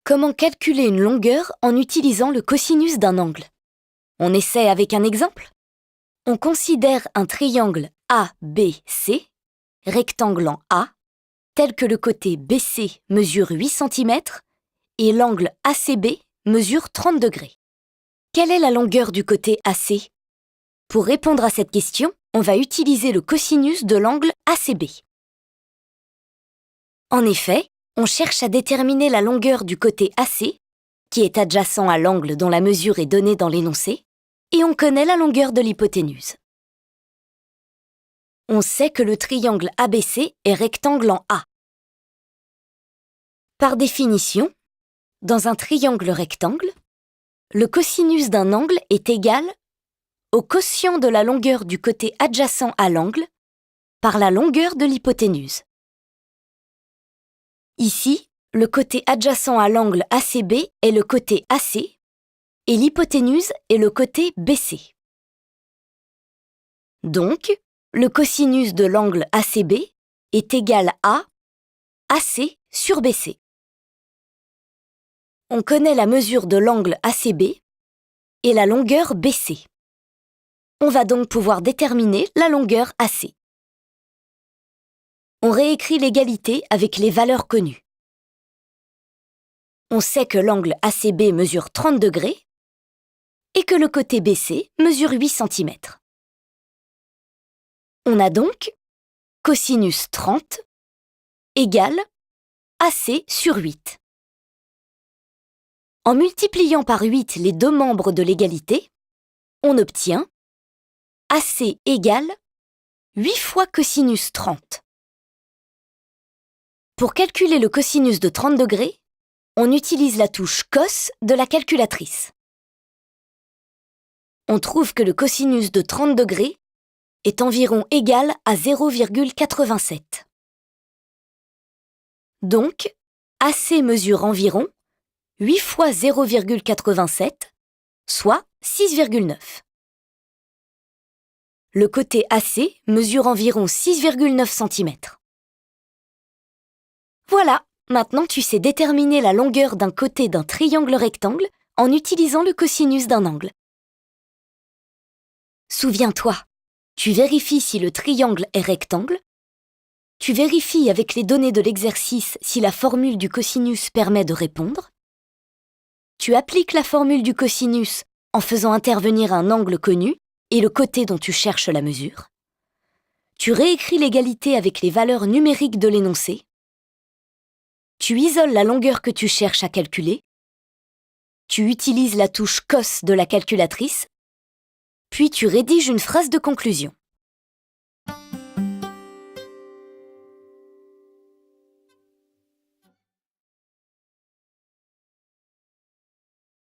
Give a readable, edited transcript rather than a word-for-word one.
Comment calculer une longueur en utilisant le cosinus d'un angle? On essaie avec un exemple? On considère un triangle ABC, rectangle en A, tel que le côté BC mesure 8 cm et l'angle ACB mesure 30 degrés. Quelle est la longueur du côté AC? Pour répondre à cette question, on va utiliser le cosinus de l'angle ACB. En effet, on cherche à déterminer la longueur du côté AC, qui est adjacent à l'angle dont la mesure est donnée dans l'énoncé, et on connaît la longueur de l'hypoténuse. On sait que le triangle ABC est rectangle en A. Par définition, dans un triangle rectangle, le cosinus d'un angle est égal au quotient de la longueur du côté adjacent à l'angle par la longueur de l'hypoténuse. Ici, le côté adjacent à l'angle ACB est le côté AC et l'hypoténuse est le côté BC. Donc, le cosinus de l'angle ACB est égal à AC sur BC. On connaît la mesure de l'angle ACB et la longueur BC. On va donc pouvoir déterminer la longueur AC. On réécrit l'égalité avec les valeurs connues. On sait que l'angle ACB mesure 30 degrés et que le côté BC mesure 8 cm. On a donc cosinus 30 égale AC sur 8. En multipliant par 8 les deux membres de l'égalité, on obtient AC égale 8 fois cosinus 30. Pour calculer le cosinus de 30 degrés, on utilise la touche cos de la calculatrice. On trouve que le cosinus de 30 degrés est environ égal à 0,87. Donc, AC mesure environ 8 fois 0,87, soit 6,9. Le côté AC mesure environ 6,9 cm. Voilà, maintenant tu sais déterminer la longueur d'un côté d'un triangle rectangle en utilisant le cosinus d'un angle. Souviens-toi, tu vérifies si le triangle est rectangle, tu vérifies avec les données de l'exercice si la formule du cosinus permet de répondre, tu appliques la formule du cosinus en faisant intervenir un angle connu et le côté dont tu cherches la mesure, tu réécris l'égalité avec les valeurs numériques de l'énoncé, tu isoles la longueur que tu cherches à calculer, tu utilises la touche cos de la calculatrice, puis tu rédiges une phrase de conclusion.